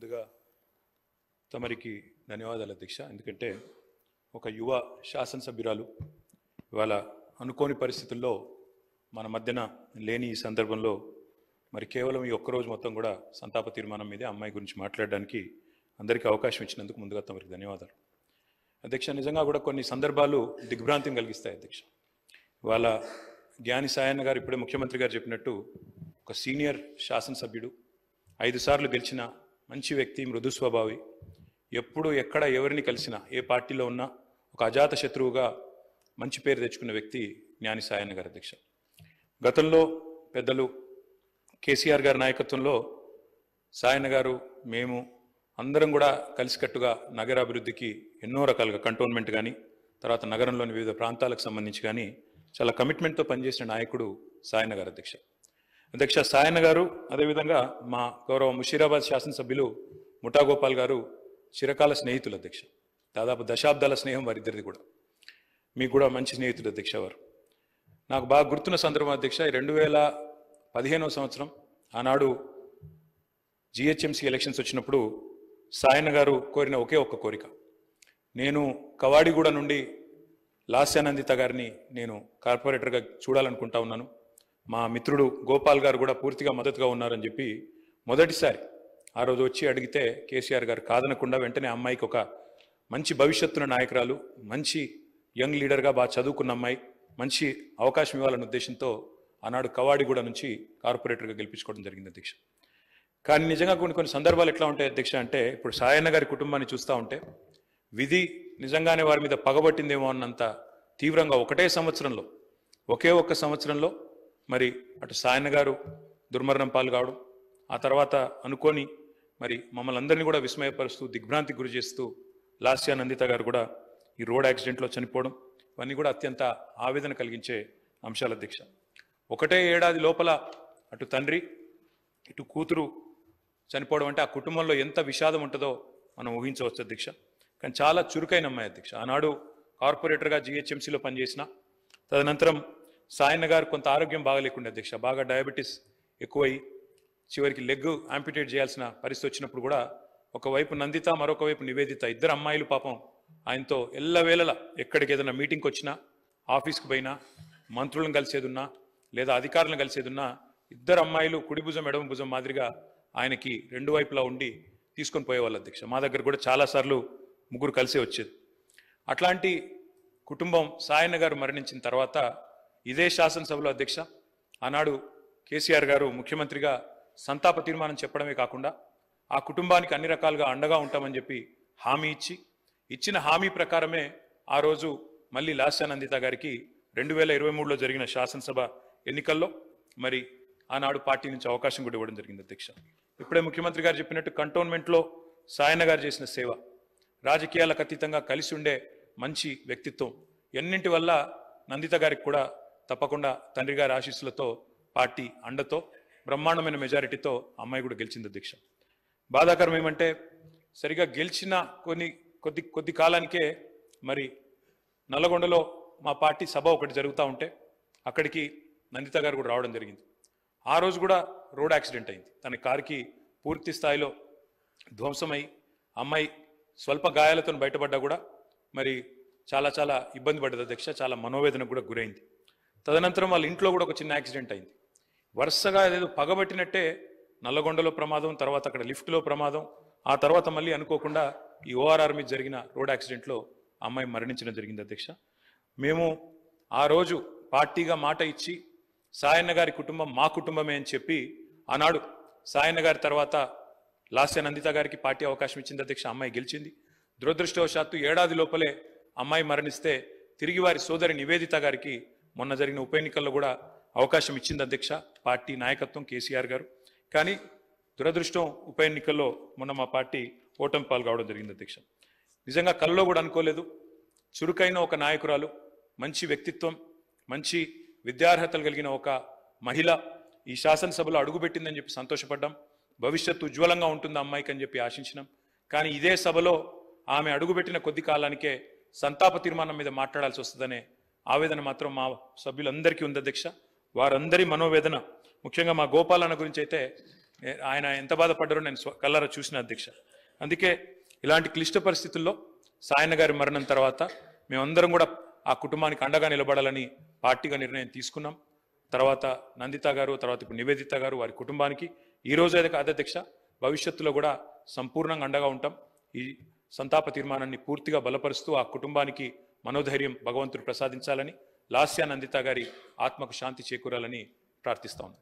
ముందుగా తమరికి ధన్యవాదాలు అధ్యక్ష. ఎందుకంటే ఒక యువ శాసనసభ్యురాలు ఇవాళ అనుకోని పరిస్థితుల్లో మన మధ్యన లేని ఈ సందర్భంలో మరి కేవలం ఈ ఒక్కరోజు మొత్తం కూడా సంతాప తీర్మానం మీదే అమ్మాయి గురించి మాట్లాడడానికి అందరికీ అవకాశం ఇచ్చినందుకు ముందుగా తమరికి ధన్యవాదాలు అధ్యక్ష. నిజంగా కూడా కొన్ని సందర్భాలు దిగ్భ్రాంతిని కలిగిస్తాయి అధ్యక్ష. ఇవాళ జ్ఞాని సాయన్న గారు ఇప్పుడే ముఖ్యమంత్రి గారు చెప్పినట్టు ఒక సీనియర్ శాసనసభ్యుడు, 5 సార్లు గెలిచిన మంచి వ్యక్తి, మృదు స్వభావి, ఎప్పుడు ఎక్కడ ఎవరిని కలిసినా ఏ పార్టీలో ఉన్నా ఒక అజాత శత్రువుగా మంచి పేరు తెచ్చుకున్న వ్యక్తి జ్ఞాని సాయన్న గారు అధ్యక్ష. గతంలో పెద్దలు కేసీఆర్ గారి నాయకత్వంలో సాయన్న గారు మేము అందరం కూడా కలిసికట్టుగా నగరాభివృద్ధికి ఎన్నో రకాలుగా కంటోన్మెంట్ కానీ తర్వాత నగరంలోని వివిధ ప్రాంతాలకు సంబంధించి కానీ చాలా కమిట్మెంట్తో పనిచేసిన నాయకుడు సాయన్న గారు అధ్యక్ష. అధ్యక్ష సాయన్న గారు అదేవిధంగా మా గౌరవ ముషీరాబాద్ శాసనసభ్యులు ముఠా గోపాల్ గారు చిరకాల స్నేహితులు అధ్యక్ష. దాదాపు దశాబ్దాల స్నేహం వారిద్దరిది కూడా. మీకు కూడా మంచి స్నేహితుడు అధ్యక్ష వారు. నాకు బాగా గుర్తున్న సందర్భం అధ్యక్ష, 2015వ సంవత్సరం ఆనాడు జిహెచ్ఎంసీ ఎలక్షన్స్ వచ్చినప్పుడు సాయన్న గారు కోరిన ఒకే ఒక్క కోరిక, నేను కవాడిగూడ నుండి లాస్యానందిత గారిని నేను కార్పొరేటర్గా చూడాలనుకుంటా ఉన్నాను, మా మిత్రుడు గోపాల్ గారు కూడా పూర్తిగా మద్దతుగా ఉన్నారని చెప్పి మొదటిసారి ఆ రోజు వచ్చి అడిగితే కేసీఆర్ గారు కాదనకుండా వెంటనే అమ్మాయికి ఒక మంచి భవిష్యత్తున్న నాయకురాలు, మంచి యంగ్ లీడర్గా బాగా చదువుకున్న అమ్మాయి, మంచి అవకాశం ఇవ్వాలన్న ఉద్దేశంతో ఆనాడు కవాడిగూడ నుంచి కార్పొరేటర్గా గెలిపించుకోవడం జరిగింది అధ్యక్ష. కానీ నిజంగా కొన్ని సందర్భాలు ఎట్లా ఉంటాయి అధ్యక్ష అంటే, ఇప్పుడు సాయన్న గారి కుటుంబాన్ని చూస్తూ ఉంటే విధి నిజంగానే వారి మీద పగబట్టిందేమో అన్నంత తీవ్రంగా ఒకే ఒక్క సంవత్సరంలో మరి అటు సాయన్న గారు దుర్మరణం పాలు కావడం, ఆ తర్వాత అనుకోని మరి మమ్మల్ని అందరినీ కూడా విస్మయపరుస్తూ దిగ్భ్రాంతికి గురి చేస్తూ లాస్యానందిత గారు కూడా ఈ రోడ్ యాక్సిడెంట్లో చనిపోవడం, ఇవన్నీ కూడా అత్యంత ఆవేదన కలిగించే అంశాలు అధ్యక్ష. ఒకటే ఏడాది లోపల అటు తండ్రి ఇటు కూతురు చనిపోవడం అంటే ఆ కుటుంబంలో ఎంత విషాదం ఉంటుందో మనం ఊహించవచ్చు అధ్యక్ష. కానీ చాలా చురుకైన అమ్మాయి అధ్యక్ష. ఆనాడు కార్పొరేటర్గా జిహెచ్ఎంసీలో పనిచేసిన, తదనంతరం సాయన్న గారు కొంత ఆరోగ్యం బాగలేకుండా అధ్యక్ష, బాగా డయాబెటీస్ ఎక్కువై చివరికి లెగ్ యాంపిటేట్ చేయాల్సిన పరిస్థితి వచ్చినప్పుడు కూడా ఒకవైపు నందిత మరొక వైపు నివేదిత, ఇద్దరు అమ్మాయిలు పాపం ఆయనతో ఎల్లవేళలా ఎక్కడికి ఏదైనా మీటింగ్కి వచ్చినా, ఆఫీస్కి పోయినా, మంత్రులను కలిసేదున్నా లేదా అధికారులను కలిసేదున్నా ఇద్దరు అమ్మాయిలు కుడి భుజం ఎడమ భుజం మాదిరిగా ఆయనకి రెండు వైపులా ఉండి తీసుకొని పోయేవాళ్ళు అధ్యక్ష. మా దగ్గర కూడా చాలాసార్లు ముగ్గురు కలిసే వచ్చేది. అట్లాంటి కుటుంబం సాయన్న గారు మరణించిన తర్వాత ఇదే శాసనసభలో అధ్యక్ష ఆనాడు కేసీఆర్ గారు ముఖ్యమంత్రిగా సంతాప తీర్మానం చెప్పడమే కాకుండా ఆ కుటుంబానికి అన్ని రకాలుగా అండగా ఉంటామని చెప్పి హామీ ఇచ్చిన హామీ ప్రకారమే ఆ రోజు మళ్ళీ లాస్యానందిత గారికి 2023లో జరిగిన శాసనసభ ఎన్నికల్లో మరి ఆనాడు పార్టీ నుంచి అవకాశం కూడా ఇవ్వడం జరిగింది అధ్యక్ష. ఇప్పుడే ముఖ్యమంత్రి గారు చెప్పినట్టు కంటోన్మెంట్లో సాయన్న గారు చేసిన సేవ, రాజకీయాలకు అతీతంగా కలిసి ఉండే మంచి వ్యక్తిత్వం, ఎన్నింటి వల్ల నందిత గారికి కూడా తప్పకుండా తండ్రి గారి ఆశీస్సులతో పార్టీ అండతో బ్రహ్మాండమైన మెజారిటీతో అమ్మాయి కూడా గెలిచింది అధ్యక్ష. బాధాకరం ఏమంటే సరిగా గెలిచిన కొద్ది కాలానికే మరి నల్లగొండలో మా పార్టీ సభ ఒకటి జరుగుతూ ఉంటే అక్కడికి నందిత గారు కూడా రావడం జరిగింది. ఆ రోజు కూడా రోడ్ యాక్సిడెంట్ అయింది. తన కారుకి పూర్తి స్థాయిలో ధ్వంసమై అమ్మాయి స్వల్ప గాయాలతో బయటపడ్డా కూడా మరి చాలా ఇబ్బంది పడ్డది అధ్యక్ష. చాలా మనోవేదనకు కూడా గురైంది. తదనంతరం వాళ్ళ ఇంట్లో కూడా ఒక చిన్న యాక్సిడెంట్ అయింది. వరుసగా ఏదో పగబట్టినట్టే నల్లగొండలో ప్రమాదం, తర్వాత అక్కడ లిఫ్ట్లో ప్రమాదం, ఆ తర్వాత మళ్ళీ అనుకోకుండా ఈ ఓఆర్ఆర్ మీద జరిగిన రోడ్ యాక్సిడెంట్లో అమ్మాయి మరణించడం జరిగింది అధ్యక్ష. మేము ఆ రోజు పార్టీగా మాట ఇచ్చి సాయన్న గారి కుటుంబం మా కుటుంబమే అని చెప్పి ఆనాడు సాయన్న గారి తర్వాత లాస్యానందిత గారికి పార్టీ అవకాశం ఇచ్చింది అధ్యక్ష. అమ్మాయి గెలిచింది. దురదృష్టవశాత్తు ఏడాది లోపలే అమ్మాయి మరణిస్తే తిరిగి వారి సోదరి నివేదిత గారికి మొన్న జరిగిన ఉప ఎన్నికల్లో కూడా అవకాశం ఇచ్చింది అధ్యక్ష పార్టీ నాయకత్వం, కేసీఆర్ గారు. కానీ దురదృష్టం ఉప ఎన్నికల్లో మొన్న మా పార్టీ ఓటమి పాలు కావడం జరిగింది అధ్యక్ష. నిజంగా కల్లో కూడా అనుకోలేదు. చురుకైన ఒక నాయకురాలు, మంచి వ్యక్తిత్వం, మంచి విద్యార్హతలు కలిగిన ఒక మహిళ ఈ శాసనసభలో అడుగుపెట్టిందని చెప్పి సంతోషపడ్డాం. భవిష్యత్తు ఉజ్వలంగా ఉంటుంది అమ్మాయికి అని చెప్పి ఆశించినాం. కానీ ఇదే సభలో ఆమె అడుగుపెట్టిన కొద్ది కాలానికే సంతాప తీర్మానం మీద మాట్లాడాల్సి వస్తుందనే ఆవేదన మాత్రం మా సభ్యులందరికీ ఉంది అధ్యక్ష. వారందరి మనోవేదన, ముఖ్యంగా మా గోపాలన్న గురించి అయితే ఆయన ఎంత బాధపడ్డారో నేను కళ్ళారా చూసిన అధ్యక్ష. అందుకే ఇలాంటి క్లిష్ట పరిస్థితుల్లో సాయన్న గారి మరణం తర్వాత మేమందరం కూడా ఆ కుటుంబానికి అండగా నిలబడాలని పార్టీగా నిర్ణయం తీసుకున్నాం. తర్వాత నందిత గారు, తర్వాత ఇప్పుడు నివేదిత గారు, వారి కుటుంబానికి ఈ రోజు అయితే కాదు అధ్యక్ష, భవిష్యత్తులో కూడా సంపూర్ణంగా అండగా ఉంటాం. ఈ సంతాప తీర్మానాన్ని పూర్తిగా బలపరుస్తూ ఆ కుటుంబానికి మనోధైర్యం భగవంతుడు ప్రసాదించాలని, లాస్య నందిత గారి ఆత్మకు శాంతి చేకూరాలని ప్రార్థిస్తా ఉన్నాం.